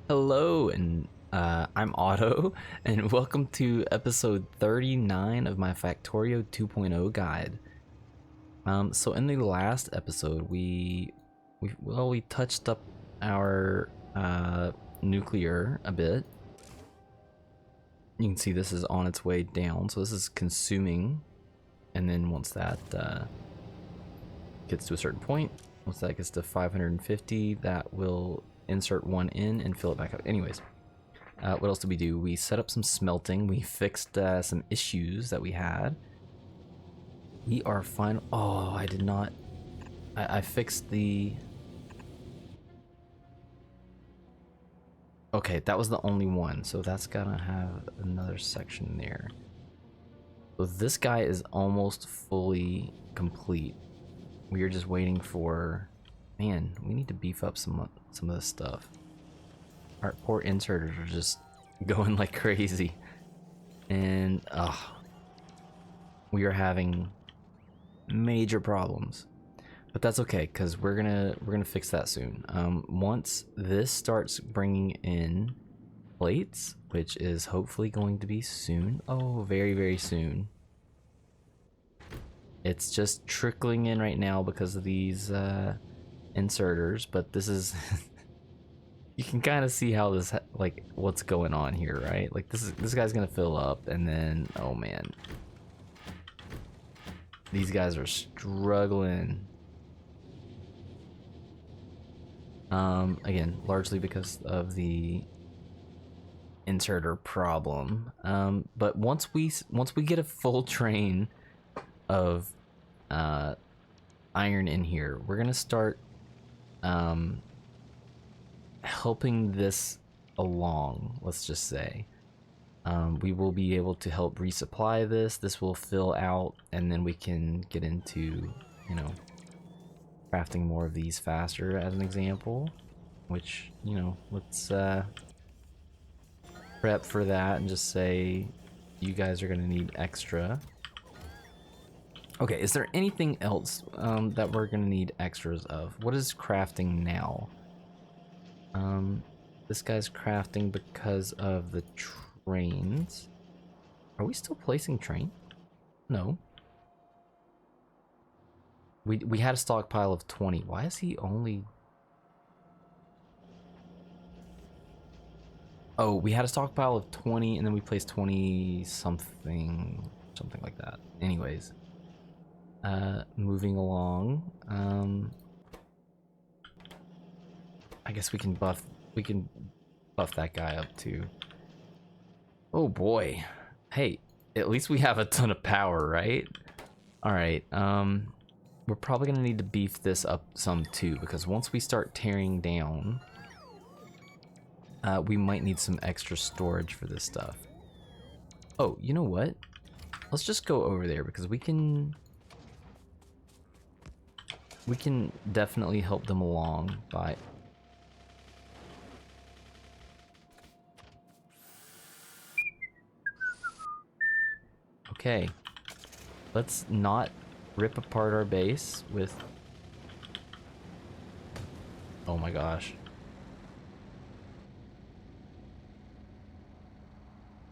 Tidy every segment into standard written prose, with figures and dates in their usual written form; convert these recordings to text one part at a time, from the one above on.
Hello, and I'm Otto, and welcome to episode 39 of my Factorio 2.0 guide. So in the last episode, we touched up our nuclear a bit. You can see this is on its way down, so this is consuming, and then once that gets to a certain point, once that gets to 550, that will insert one in and fill it back up. Anyways. What else did we do? We set up some smelting. We fixed some issues that we had. We are fine. Oh, I did not. I fixed the. Okay, that was the only one. So that's gonna have another section there. So this guy is almost fully complete. We are just waiting for. Man, we need to beef up some of this stuff. Our poor inserters are just going like crazy, and we are having major problems. But that's okay, because we're gonna fix that soon. Once this starts bringing in plates, which is hopefully going to be soon. Oh, very, very soon. It's just trickling in right now because of these inserters, but this is you can kind of see how this like what's going on here, right? Like this guy's gonna fill up, and then oh man, these guys are struggling. Again, largely because of the inserter problem. But once we get a full train of iron in here, we're gonna start helping this along, let's just say. We will be able to help resupply this. This will fill out, and then we can get into, you know, crafting more of these faster, as an example. Which, you know, let's prep for that and just say you guys are gonna need extra. Okay, is there anything else that we're gonna need extras of? What is crafting now? This guy's crafting because of the trains. Are we still placing train? No. We had a stockpile of 20. Why is he only... Oh, we had a stockpile of 20 and then we placed 20 something like that. Anyways. Moving along. I guess we can buff that guy up too. Oh boy. Hey, at least we have a ton of power, right? All right. We're probably gonna need to beef this up some too, because once we start tearing down, we might need some extra storage for this stuff. Oh, you know what? Let's just go over there, because we can definitely help them along by... Okay, let's not rip apart our base with... Oh my gosh.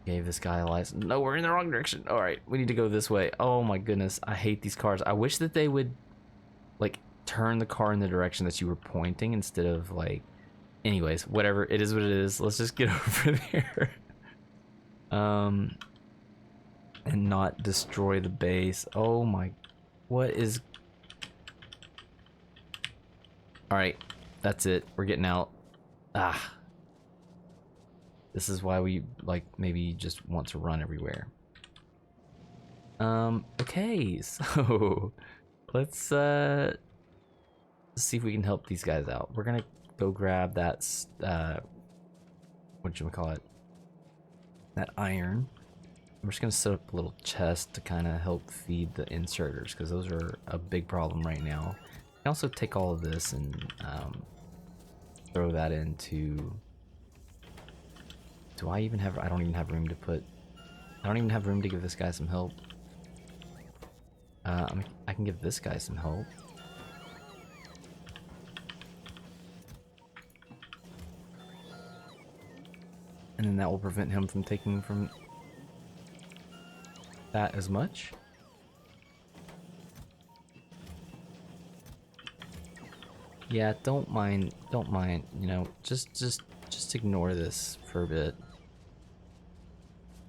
Gave this guy a license. No, we're in the wrong direction. All right, we need to go this way. Oh my goodness, I hate these cars. I wish that they would, like, turn the car in the direction that you were pointing instead of, like... Anyways, whatever. It is what it is. Let's just get over there. And not destroy the base. Oh my... What is... Alright, that's it. We're getting out. Ah. This is why we, like, maybe just want to run everywhere. Okay, so... Let's see if we can help these guys out. We're gonna go grab that, whatchamacallit? That iron. I'm just gonna set up a little chest to kind of help feed the inserters, because those are a big problem right now. I can also take all of this and throw that into... Do I even have... I don't even have room to put... I don't even have room to give this guy some help. I can give this guy some help. And then that will prevent him from taking from that as much. Yeah, don't mind, you know, just ignore this for a bit.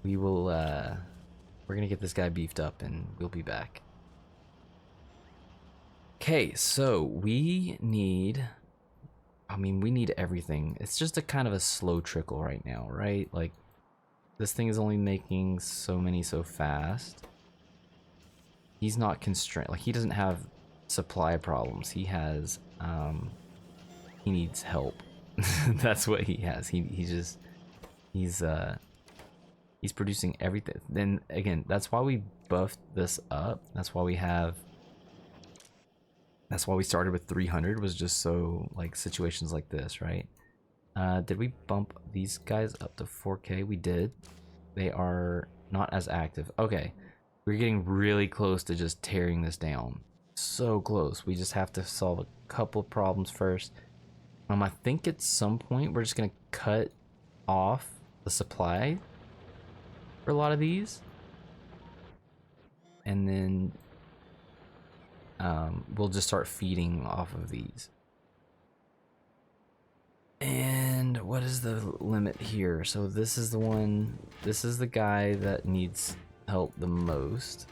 We will, we're gonna get this guy beefed up and we'll be back. Okay, so we need, I mean, we need everything. It's just a kind of a slow trickle right now, right? Like, this thing is only making so many so fast. He's not constrained, like, he doesn't have supply problems. He has, he needs help. That's what he has. He's producing everything. Then again, that's why we buffed this up. That's why we started with 300, was just so like situations like this, right? Did we bump these guys up to 4K? We did. They are not as active. Okay, we're getting really close to just tearing this down. So close. We just have to solve a couple of problems first. I think at some point we're just gonna cut off the supply for a lot of these, and then we'll just start feeding off of these. And what is the limit here? So this is the one, this is the guy that needs help the most,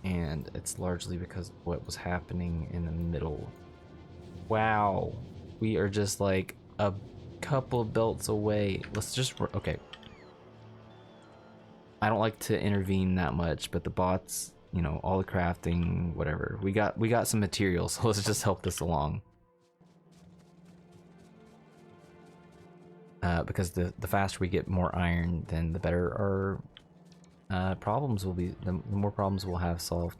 and it's largely because of what was happening in the middle. Wow, we are just like a couple belts away. Let's just, okay. I don't like to intervene that much, but the bots, you know, all the crafting, whatever. We got some materials, so let's just help this along. Because the faster we get more iron, then the better our problems will be, the more problems we'll have solved.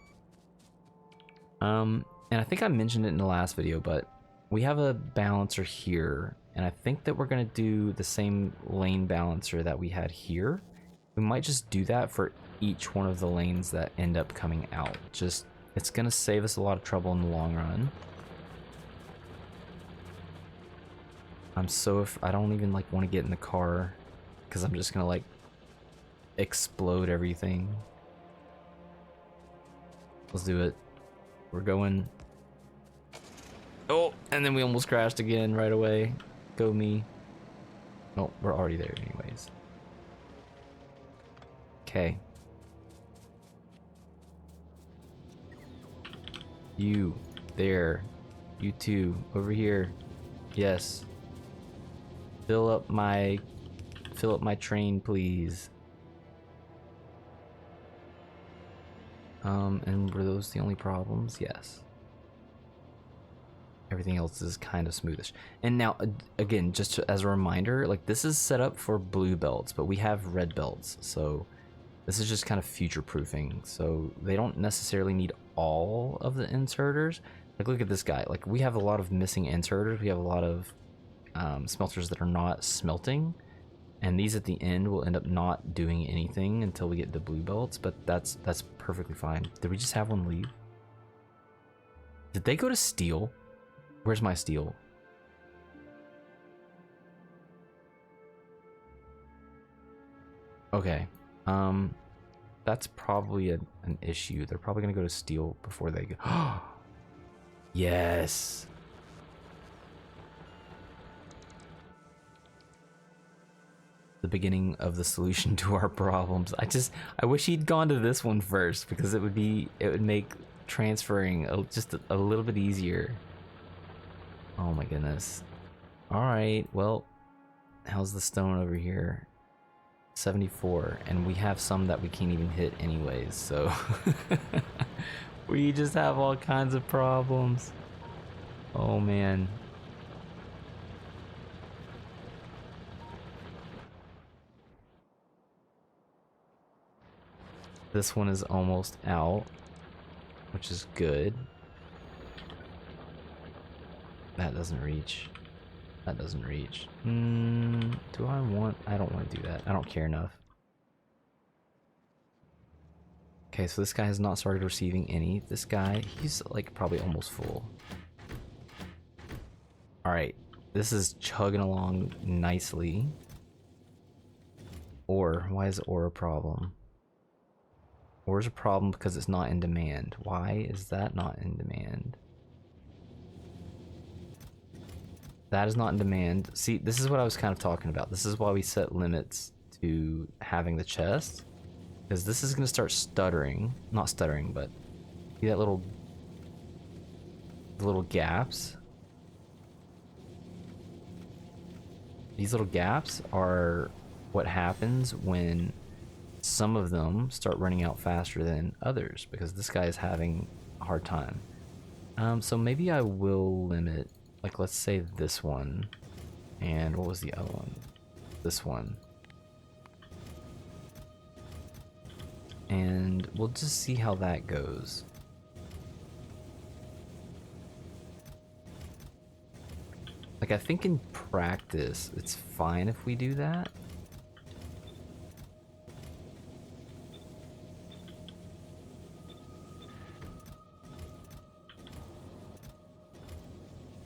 And I think I mentioned it in the last video, but we have a balancer here, and I think that we're gonna do the same lane balancer that we had here. We might just do that for each one of the lanes that end up coming out. Just, it's gonna save us a lot of trouble in the long run. I don't even like want to get in the car, because I'm just gonna like explode everything. Let's do it. We're going. Oh, and then we almost crashed again right away. Go me. Oh, we're already there anyways. Okay. You there. You two over here. Yes. Fill up my train, please. And were those the only problems? Yes. Everything else is kind of smoothish. And now, again, just as a reminder, like, this is set up for blue belts, but we have red belts, so this is just kind of future-proofing. So they don't necessarily need all of the inserters. Like, look at this guy. Like, we have a lot of missing inserters. We have a lot of smelters that are not smelting, and these at the end will end up not doing anything until we get the blue belts, but that's perfectly fine. Did we just have one leave? Did they go to steel? Where's my steel? Okay, that's probably an issue. They're probably gonna go to steel before they go. Yes. The beginning of the solution to our problems. I wish he'd gone to this one first, because it would make transferring just a little bit easier. Oh my goodness. All right, well, how's the stone over here? 74, and we have some that we can't even hit anyways, so we just have all kinds of problems. Oh man. This one is almost out, which is good. That doesn't reach. That doesn't reach. Do I want... I don't want to do that. I don't care enough. Okay, so this guy has not started receiving any. This guy, he's like probably almost full. Alright, this is chugging along nicely. ore? Why is ore a problem? Ore is a problem because it's not in demand. Why is that not in demand? That is not in demand. See, this is what I was kind of talking about. This is why we set limits to having the chest. Because this is going to start stuttering. Not stuttering, but see that the little gaps? These little gaps are what happens when some of them start running out faster than others, because this guy is having a hard time. So maybe I will limit, like, let's say this one, and what was the other one? This one. And we'll just see how that goes. Like, I think in practice, it's fine if we do that.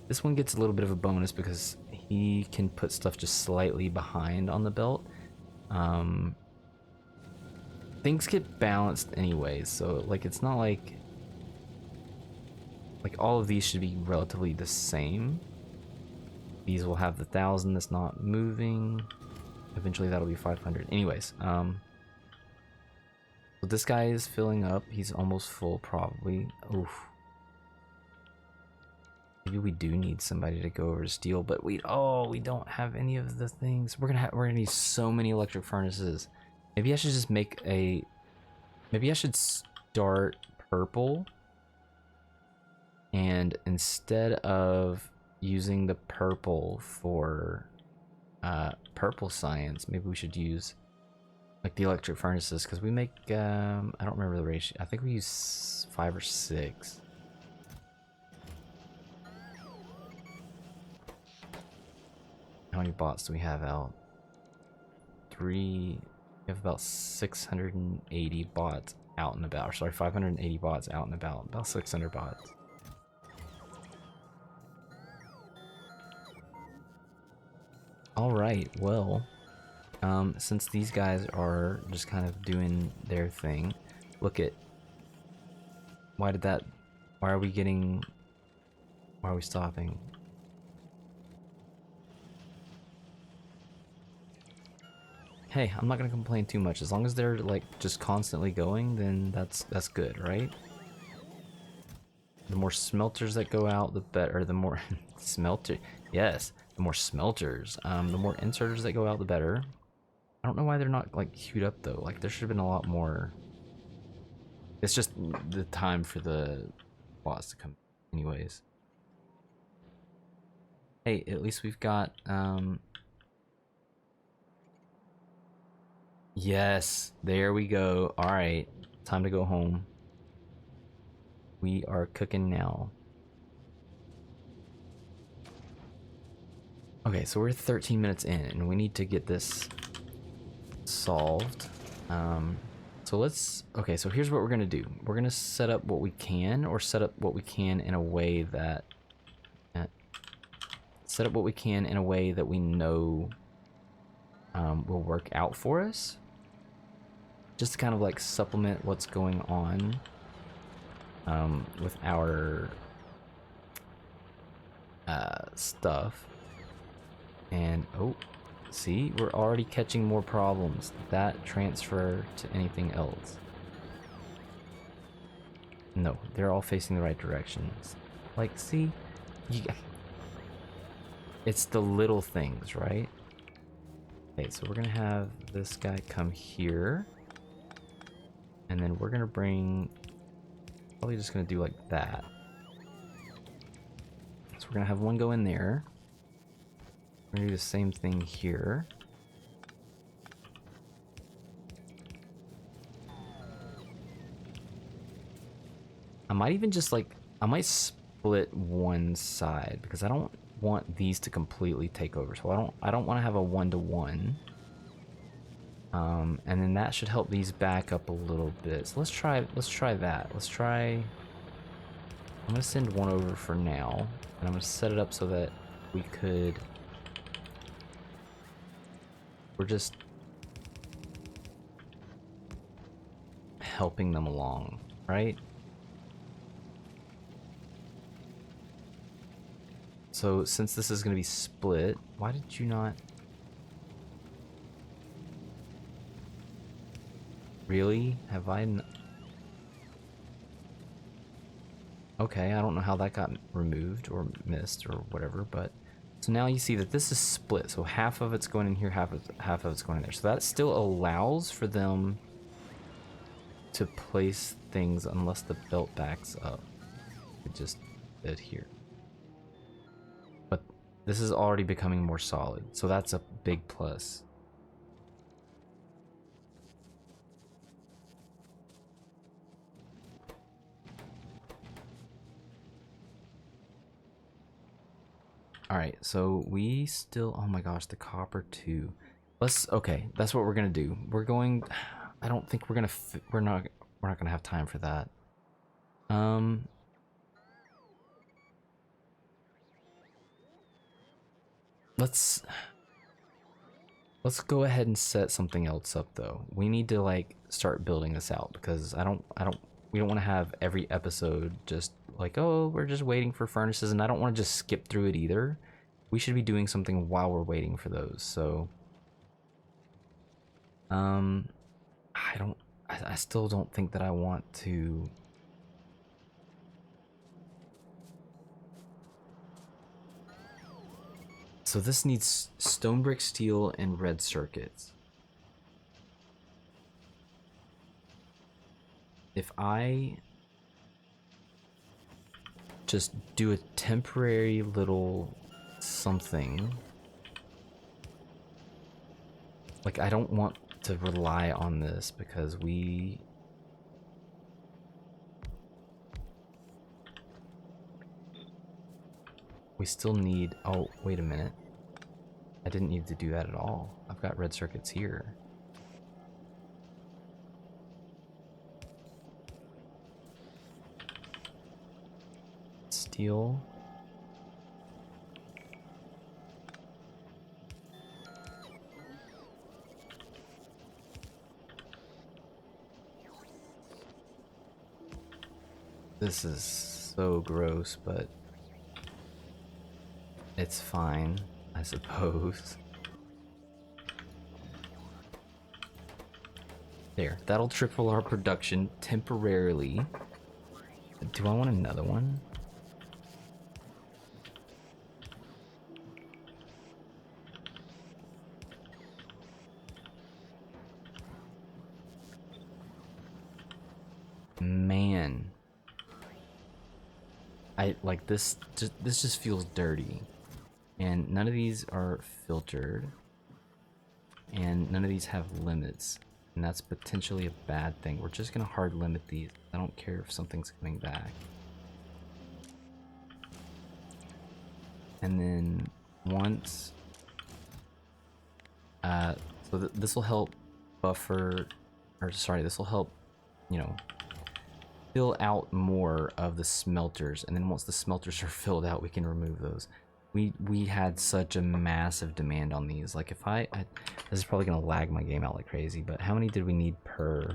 This one gets a little bit of a bonus because he can put stuff just slightly behind on the belt. Things get balanced anyways, so like it's not like all of these should be relatively the same. These will have the 1,000 that's not moving. Eventually that'll be 500. Anyways, so this guy is filling up. He's almost full probably. Oof. Maybe we do need somebody to go over to steel, but we don't have any of the things. We're gonna need so many electric furnaces. Maybe I should just make a. Maybe I should start purple, and instead of using the purple for purple science, maybe we should use like the electric furnaces, because we make I don't remember the ratio. I think we use 5 or 6. How many bots do we have out? 3. We have about 680 bots out and about. Or sorry, 580 bots out and about. About 600 bots. Alright, well, since these guys are just kind of doing their thing, look at, why are we stopping? Hey, I'm not gonna complain too much. As long as they're like just constantly going, then that's good, right? The more smelters that go out, the better. The more yes, the more smelters. The more inserters that go out, the better. I don't know why they're not like queued up though. Like there should have been a lot more. It's just the time for the boss to come, anyways. Hey, at least we've got yes, there we go. All right, time to go home. We are cooking now. Okay, so we're 13 minutes in, and we need to get this solved. So let's. Okay, so here's what we're gonna do. We're gonna set up what we can, or set up what we can in a way that. Set up what we can in a way that we know will work out for us. Just to kind of like supplement what's going on with our stuff. And oh, see, we're already catching more problems. Did that transfer to anything else? No, they're all facing the right directions. Like, see, it's the little things, right? Okay, so we're gonna have this guy come here, and then we're gonna bring, probably just gonna do like that. So we're gonna have one go in there. We're gonna do the same thing here. I might even just like, I might split one side because I don't want these to completely take over. So I don't want to have a 1-to-1. And then that should help these back up a little bit. So let's try that. I'm gonna send one over for now, and I'm gonna set it up so that we're just helping them along, right? So since this is going to be split, why did you not? Really? Have I? Okay, I don't know how that got removed or missed or whatever, but so now you see that this is split. So half of it's going in here, half of it's going in there. So that still allows for them to place things unless the belt backs up. It just did here. But this is already becoming more solid, so that's a big plus. Alright, so we still, oh my gosh, the copper too. Okay, that's what we're gonna do. We're going, I don't think we're gonna, we're not gonna have time for that. Let's go ahead and set something else up though. We need to like start building this out because we don't want to have every episode just like, oh, we're just waiting for furnaces, and I don't want to just skip through it either. We should be doing something while we're waiting for those. So I still don't think that I want to. So this needs stone brick, steel, and red circuits. If I just do a temporary little something, like I don't want to rely on this because we still need, oh wait a minute, I didn't need to do that at all. I've got red circuits here. Steel. This is so gross, but it's fine, I suppose. There, that'll triple our production temporarily. Do I want another one? Man. I like this, this just feels dirty. And none of these are filtered. And none of these have limits. And that's potentially a bad thing. We're just gonna hard limit these. I don't care if something's coming back. And then once, so this will help buffer, or sorry, this will help, you know, fill out more of the smelters. And then once the smelters are filled out, we can remove those. We had such a massive demand on these. Like if I this is probably gonna lag my game out like crazy, but how many did we need per?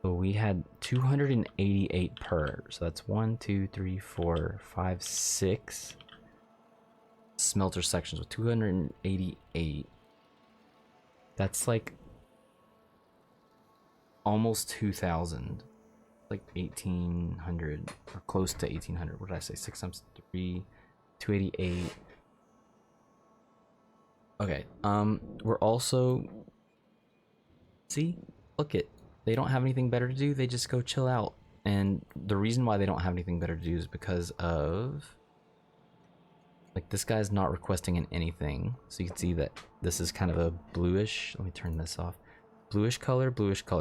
So we had 288 per. So that's 1, 2, 3, 4, 5, 6 smelter sections with 288. That's like almost 2,000. Like 1,800 or close to 1,800. What did I say? 6 times 3. 288. Okay, we're also, see, look it, they don't have anything better to do, they just go chill out. And the reason why they don't have anything better to do is because of, like, this guy's not requesting in anything. So you can see that this is kind of a bluish, let me turn this off, bluish color.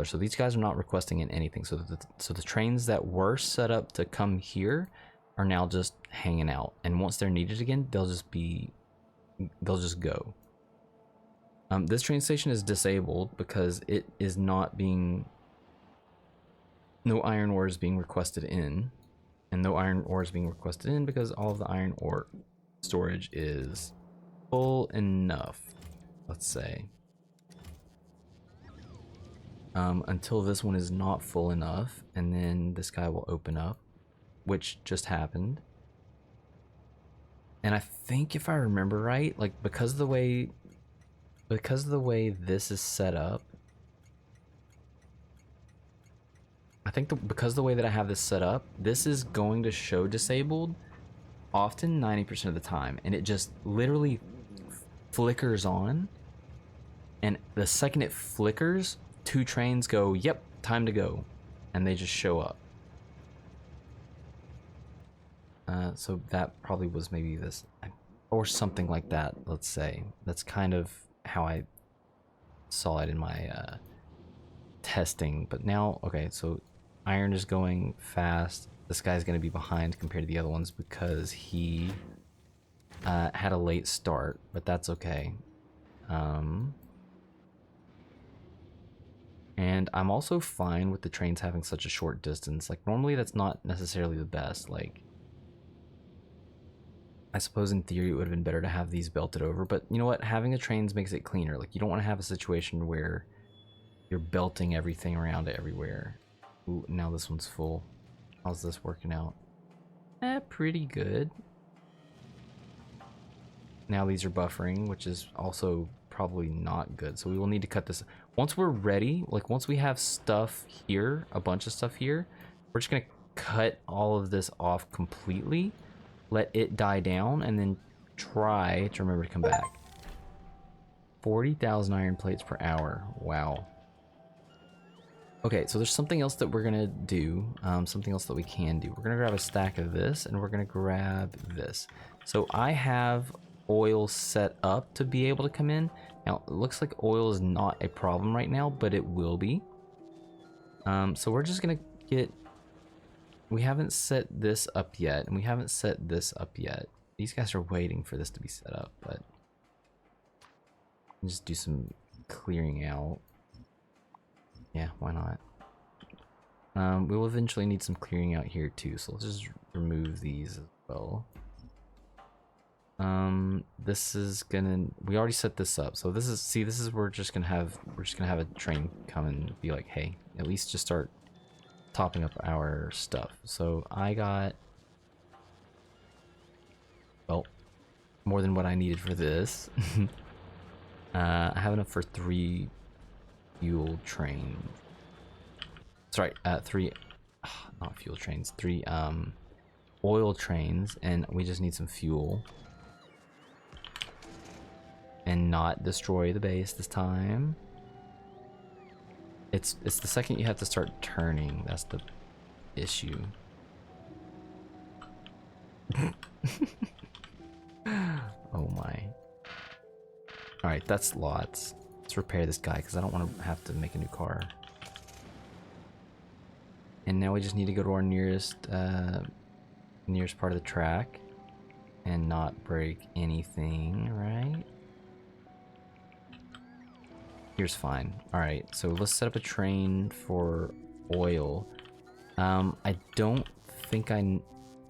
So these guys are not requesting in anything. So the trains that were set up to come here are now just hanging out, and once they're needed again, they'll just go. This train station is disabled because it is not being, no iron ore is being requested in, and no iron ore is being requested in because all of the iron ore storage is full enough, let's say. until this one is not full enough, and then this guy will open up, which just happened. And I think if I remember right, like because of the way this is set up, I think because of the way that I have this set up, this is going to show disabled often 90% of the time, and it just literally flickers on, and the second it flickers, 2 trains go, yep, time to go, and they just show up. So that probably was maybe this, or something like that, let's say. That's kind of how I saw it in my testing. But now, okay, so iron is going fast. This guy's going to be behind compared to the other ones because he had a late start, but that's okay. And I'm also fine with the trains having such a short distance. Like, normally that's not necessarily the best. Like, I suppose in theory it would have been better to have these belted over, but you know what? Having the trains makes it cleaner. Like, you don't want to have a situation where you're belting everything around it everywhere. Ooh, now this one's full. How's this working out? Pretty good. Now these are buffering, which is also probably not good. So we will need to cut this. Once we're ready, like once we have stuff here, a bunch of stuff here, we're just gonna cut all of this off completely, let it die down, and then try to remember to come back. 40,000 iron plates per hour. Wow. Okay, so there's something else that we're gonna do, something else that we can do. We're gonna grab a stack of this, and we're gonna grab this. So I have oil set up to be able to come in. Now, it looks like oil is not a problem right now, but it will be. So we're just gonna get... We haven't set this up yet, and we haven't set this up yet. These guys are waiting for this to be set up, but... just do some clearing out. Yeah, why not? We will eventually need some clearing out here too, so let's just remove these as well. This is gonna... We already set this up, so this is... See, this is where we're just gonna have a train come and be like, hey, at least just start topping up our stuff. So I got... well, more than what I needed for this. I have enough for 3 fuel trains. Sorry, 3... not fuel trains. 3 oil trains, and we just need some fuel. And not destroy the base this time. It's the second you have to start turning, that's the issue. Oh my. Alright, that's lots. Let's repair this guy because I don't want to have to make a new car. And now we just need to go to our nearest part of the track and not break anything, right? Here's fine. Alright, so let's set up a train for oil. I don't think I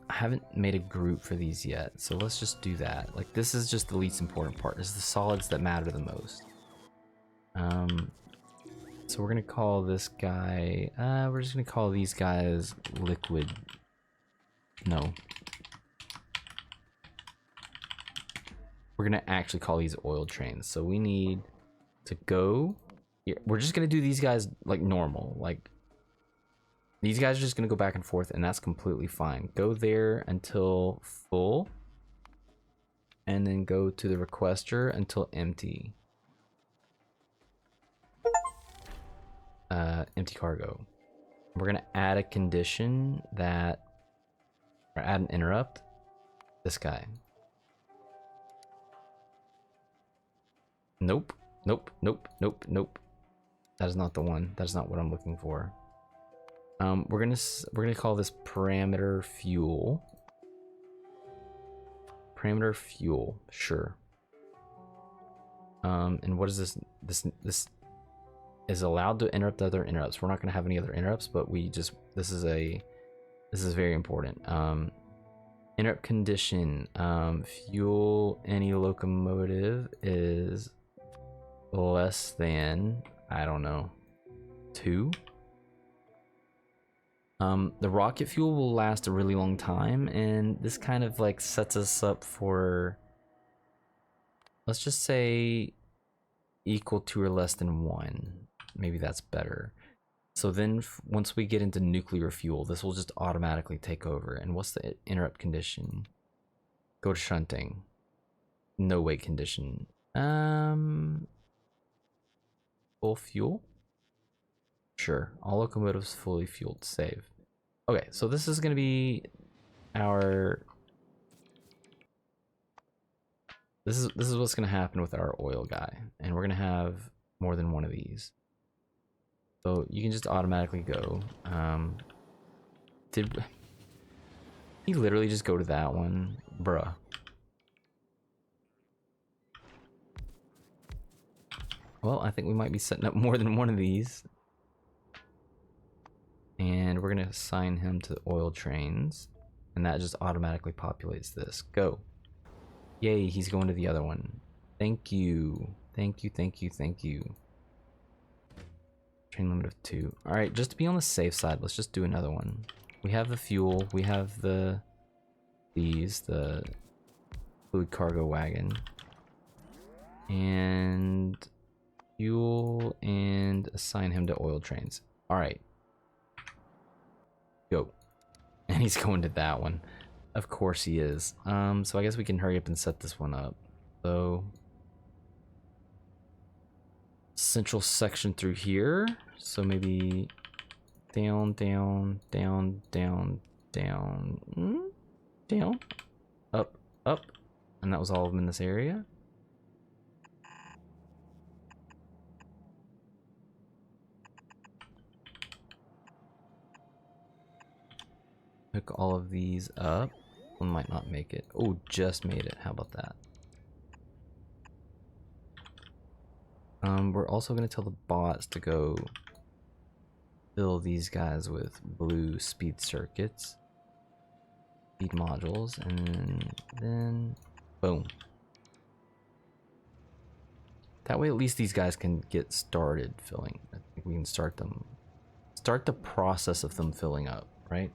haven't made a group for these yet, so let's just do that. Like, this is just the least important part. It's the solids that matter the most. So we're gonna call this guy, we're just gonna call these guys liquid. No. We're gonna actually call these oil trains. So we need to go here. We're just gonna do these guys like normal. Like, these guys are just gonna go back and forth, and that's completely fine. Go there until full, and then go to the requester until empty. Empty cargo. We're gonna add a condition that, or add an interrupt. This guy. Nope. Nope. Nope. Nope. Nope. That is not the one. That is not what I'm looking for. We're gonna call this parameter fuel. Parameter fuel. Sure. And what is this? This is allowed to interrupt other interrupts. We're not going to have any other interrupts, but this is very important. Interrupt condition, fuel any locomotive is less than, I don't know, 2. The rocket fuel will last a really long time, and this kind of like sets us up for, let's just say, equal to or less than 1. Maybe that's better. So then once we get into nuclear fuel, this will just automatically take over. And what's the interrupt condition? Go to shunting. No wait condition. Full fuel? Sure. All locomotives fully fueled. Save. Okay, so this is gonna be our... This is what's gonna happen with our oil guy. And we're gonna have more than one of these. So you can just automatically go. Did he literally just go to that one? Bruh. Well, I think we might be setting up more than one of these. And we're gonna assign him to oil trains. And that just automatically populates this. Go. Yay, he's going to the other one. Thank you. Thank you, thank you, thank you. Train limit of 2. Alright, just to be on the safe side, let's just do another one. We have the fuel, we have the fluid cargo wagon. And fuel, and assign him to oil trains. Alright. Go. And he's going to that one. Of course he is. So I guess we can hurry up and set this one up. So central section through here. So maybe down, down, down, down, down, down, up, up. And that was all of them in this area. Hook all of these up. One might not make it. Oh, just made it. How about that? We're also going to tell the bots to go fill these guys with blue speed circuits, speed modules, and then boom. That way at least these guys can get started filling. I think we can start the process of them filling up, right?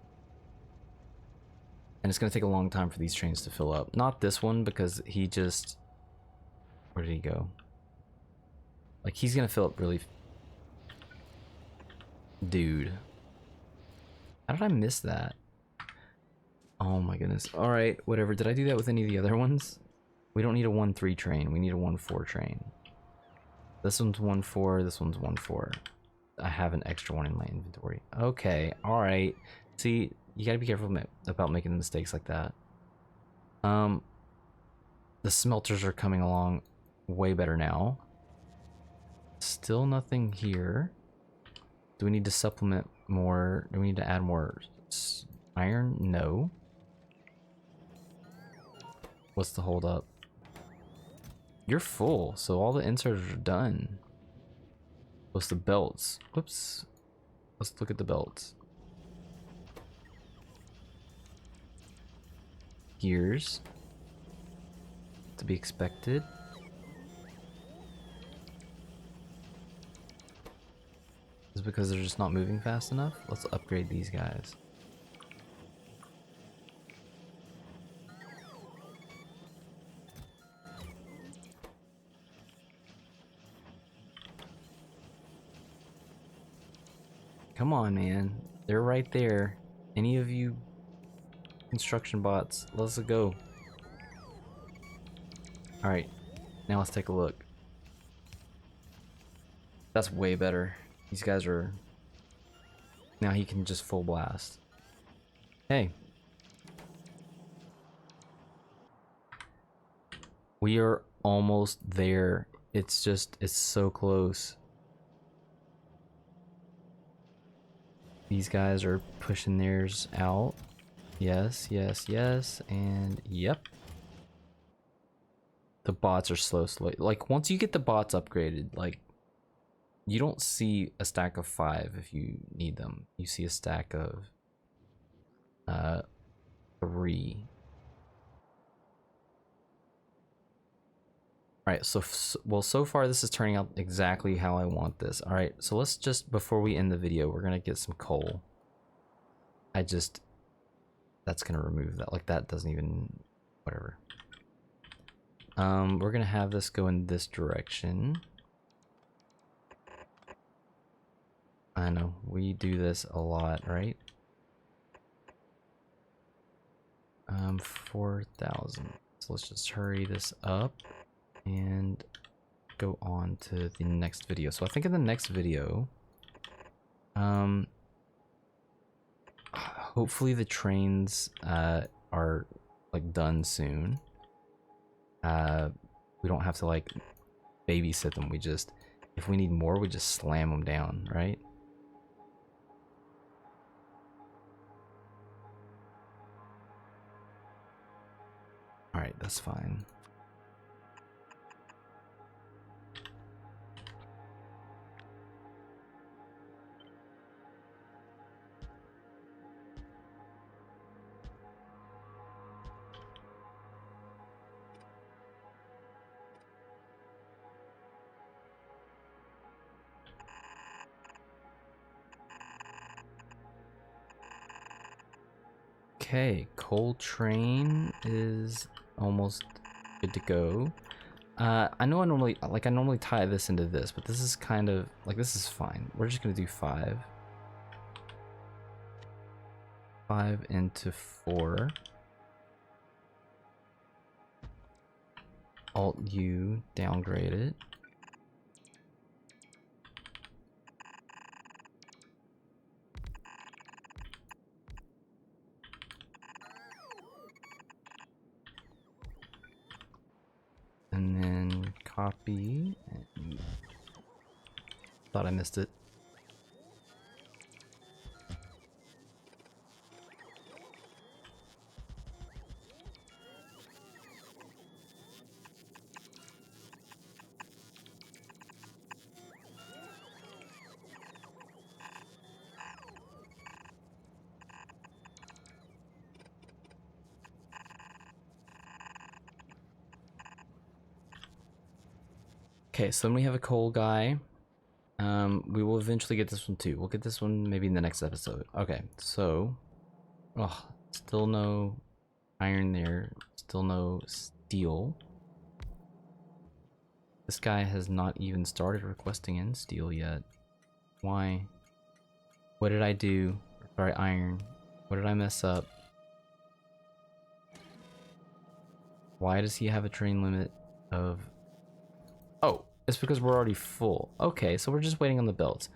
And it's going to take a long time for these trains to fill up. Not this one, because he just... Where did he go? Like, he's going to fill up really... Dude. How did I miss that? Oh my goodness. Alright, whatever. Did I do that with any of the other ones? We don't need a 1-3 train. We need a 1-4 train. This one's 1-4. This one's 1-4. I have an extra one in my inventory. Okay, alright. See... You gotta be careful about making mistakes like that. The smelters are coming along way better now. Still nothing here. Do we need to supplement more? Do we need to add more iron? No. What's the hold up? You're full, so all the inserters are done. What's the belts? Whoops. Let's look at the belts. Gears. To be expected. Is it because they're just not moving fast enough? Let's upgrade these guys. Come on, man. They're right there. Any of you construction bots, let's go. Alright, now let's take a look. That's way better. These guys are... Now he can just full blast. Hey. We are almost there. It's just, it's so close. These guys are pushing theirs out. Yes, yes, yes, and yep. The bots are slow. Like, once you get the bots upgraded, like, you don't see a stack of 5 if you need them. You see a stack of 3. Alright, well, so far this is turning out exactly how I want this. Alright, so let's just, before we end the video, we're gonna get some coal. That's gonna remove that. Like, that doesn't even, whatever. We're gonna have this go in this direction. I know, we do this a lot, right? 4,000. So let's just hurry this up and go on to the next video. So I think in the next video, hopefully the trains are like done soon. We don't have to like babysit them. We just, if we need more, we just slam them down, right? All right, that's fine. Okay, coal train is almost good to go. I know I normally tie this into this, but this is kind of like, this is fine. We're just gonna do 5. 5 into 4. Alt U, downgrade it. And then copy. And thought I missed it. Okay, so then we have a coal guy. We will eventually get this one too. We'll get this one maybe in the next episode. Okay, so, oh, still no iron there. Still no steel. This guy has not even started requesting in steel yet. Why? What did I do? Sorry, iron. What did I mess up? Why does he have a train limit of... Oh, it's because we're already full. Okay, so we're just waiting on the belts.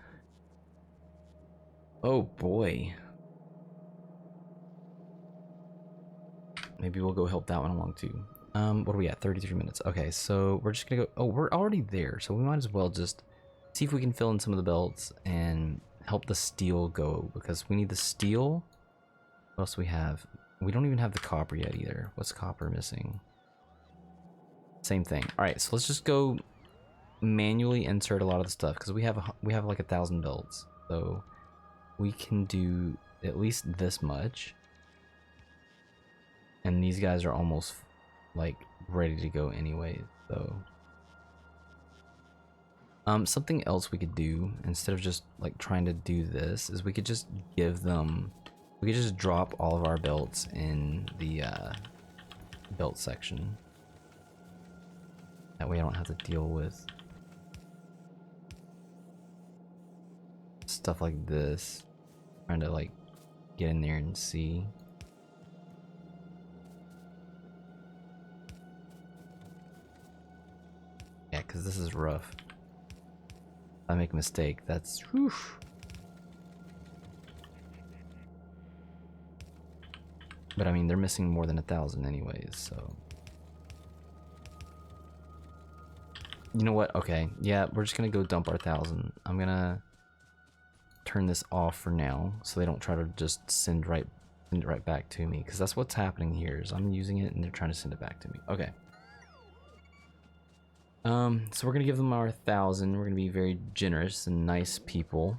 Oh boy. Maybe we'll go help that one along too. What are we at? 33 minutes. Okay, so we're just gonna go... Oh, we're already there, so we might as well just see if we can fill in some of the belts and help the steel go, because we need the steel. What else do we have? We don't even have the copper yet either. What's copper missing? Same thing. All right, so let's just go manually insert a lot of the stuff, because we have like 1,000 belts, so we can do at least this much. And these guys are almost like ready to go anyway, so something else we could do instead of just like trying to do this is we could just give them, we could just drop all of our belts in the belt section. That way I don't have to deal with stuff like this, trying to like get in there and see. Yeah, because this is rough. If I make a mistake, that's whew. But I mean, they're missing more than 1,000 anyways, so. You know what? Okay, yeah, we're just gonna go dump our 1,000. I'm gonna turn this off for now, so they don't try to just send it right back to me, because that's what's happening here. Is I'm using it and they're trying to send it back to me. Okay. So we're gonna give them our 1,000. We're gonna be very generous and nice people,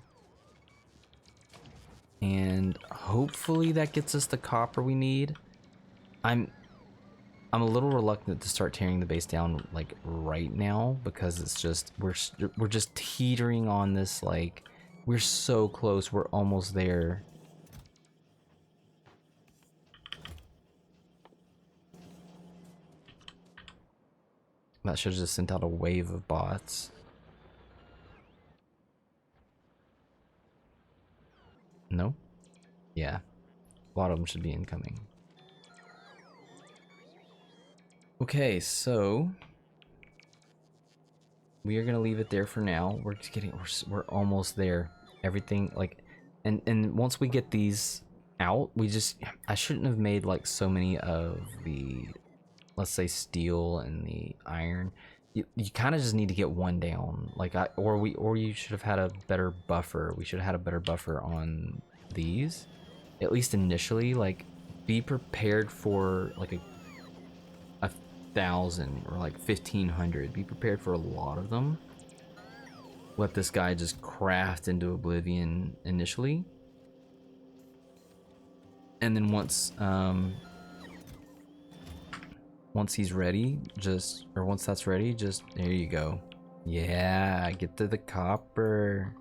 and hopefully that gets us the copper we need. I'm a little reluctant to start tearing the base down like right now because it's just we're just teetering on this, like we're so close, we're almost there. That should have just sent out a wave of bots. No? Yeah. A lot of them should be incoming. Okay, so we are gonna leave it there for now. We're just getting, we're almost there. Everything like, and once we get these out, I shouldn't have made like so many of the, let's say, steel and the iron. You kind of just need to get one down. Like or you should have had a better buffer. We should have had a better buffer on these, at least initially. Like, be prepared for like a 1,000 or like 1,500. Be prepared for a lot of them. Let this guy just craft into oblivion initially, and then once he's ready, once that's ready, just there you go. Yeah, get to the copper.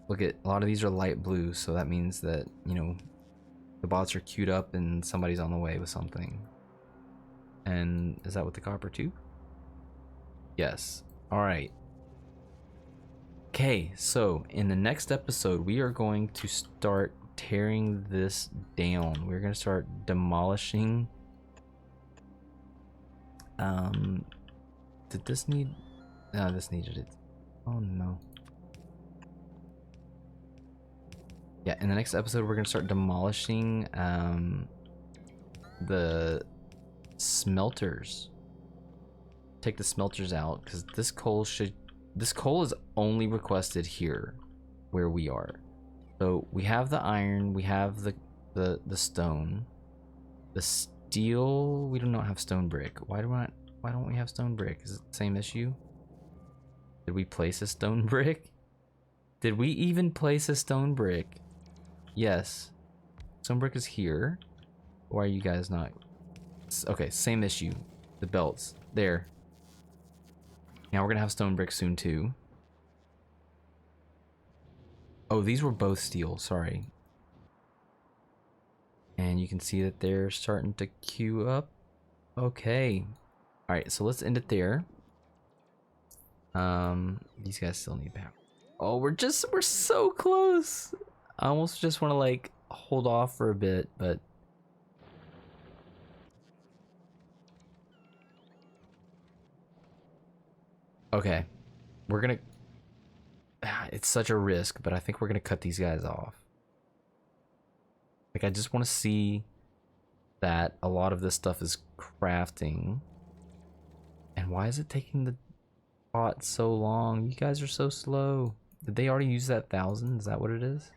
Look at, a lot of these are light blue, so that means that, you know, the bots are queued up and somebody's on the way with something. And is that with the copper too? Yes. All right. Okay, so in the next episode, we are going to start tearing this down. We're going to start demolishing. Did this need? No, this needed it. Oh no. Yeah, in the next episode, we're going to start demolishing the smelters. Take the smelters out, because this coal is only requested here where we are. So we have the iron, we have the stone. The steel, we do not have stone brick. Why don't we have stone brick? Is it the same issue? Did we place a stone brick? Did we even place a stone brick? Yes. Stone brick is here. Why are you guys not? Okay, same issue. The belts. There. Now we're gonna have stone brick soon too. Oh, these were both steel, sorry. And you can see that they're starting to queue up. Okay. Alright, so let's end it there. These guys still need power. Oh, we're so close. I almost just want to like hold off for a bit, but okay. We're gonna, it's such a risk, but I think we're gonna cut these guys off. Like, I just want to see that a lot of this stuff is crafting. And why is it taking the bot so long? You guys are so slow. Did they already use that 1,000? Is that what it is?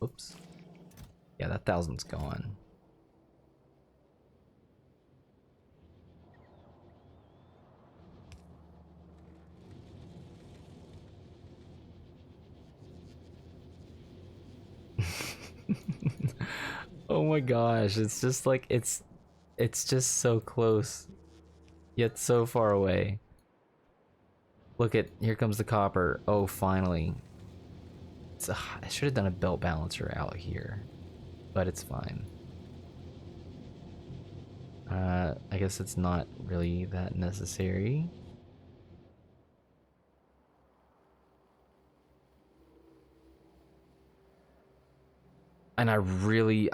Oops. Yeah, that 1,000's gone. Oh my gosh, it's just like, it's just so close, yet so far away. Look at, here comes the copper. Oh, finally. I should have done a belt balancer out here, but it's fine. I guess it's not really that necessary. And I really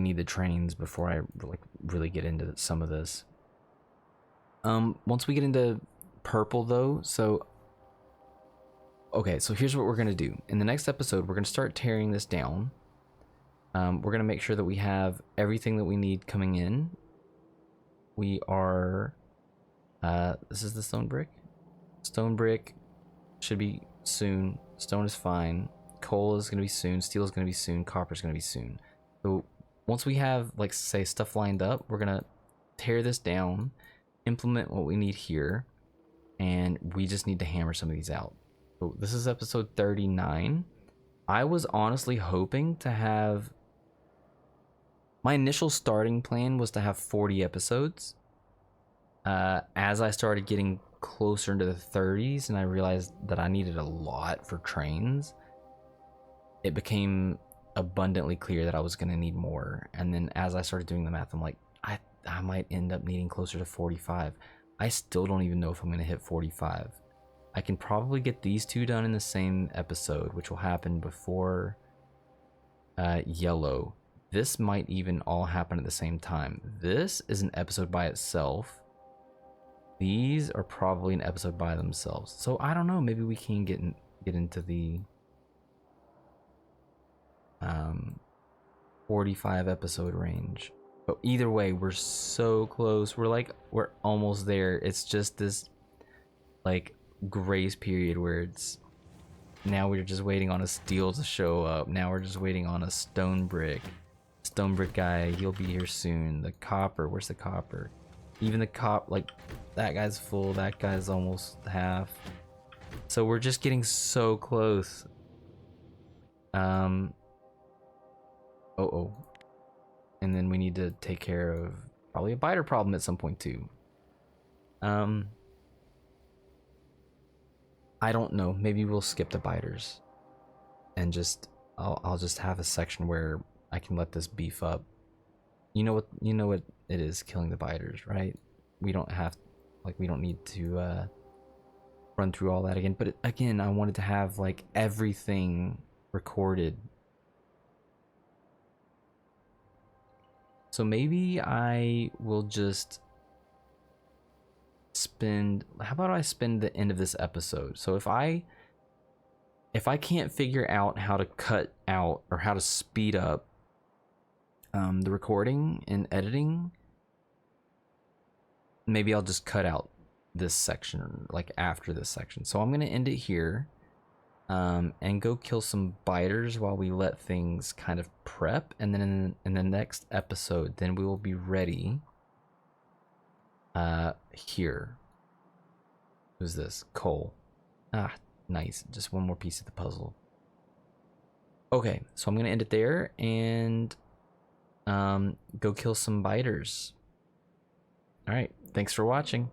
need the trains before I like really get into some of this. Once we get into purple though, so okay, so here's what we're gonna do. In the next episode, we're gonna start tearing this down. We're gonna make sure that we have everything that we need coming in. We are, this is the stone brick. Stone brick should be soon. Stone is fine. Coal is gonna be soon. Steel is gonna be soon. Copper is gonna be soon. So once we have, like, say, stuff lined up, we're gonna tear this down, implement what we need here, and we just need to hammer some of these out. So this is episode 39. I was honestly hoping to have... My initial starting plan was to have 40 episodes. As I started getting closer into the 30s and I realized that I needed a lot for trains, it became abundantly clear that I was going to need more. And then as I started doing the math, I'm like, I might end up needing closer to 45. I still don't even know if I'm going to hit 45. I can probably get these two done in the same episode, which will happen before Yellow. This might even all happen at the same time. This is an episode by itself. These are probably an episode by themselves. So I don't know, maybe we can get into the 45 episode range. But either way, we're so close. We're almost there. It's just this like grace period where it's now we're just waiting on a steel to show up. Now we're just waiting on a stone brick guy. He'll be here soon. The copper, where's the copper? Even the like that guy's full, that guy's almost half. So we're just getting so close. And then we need to take care of probably a biter problem at some point too. I don't know. Maybe we'll skip the biters, and I'll just have a section where I can let this beef up. You know what it is killing the biters, right? We don't need to run through all that again. But again, I wanted to have like everything recorded. So maybe I will just how about I spend the end of this episode? So if I can't figure out how to cut out or how to speed up the recording and editing, maybe I'll just cut out this section, like after this section. So I'm gonna end it here and go kill some biters while we let things kind of prep, and then in the next episode then we will be ready. Here, who's this? Cole. Ah, nice, just one more piece of the puzzle. Okay, so I'm gonna end it there and go kill some biters. All right, thanks for watching.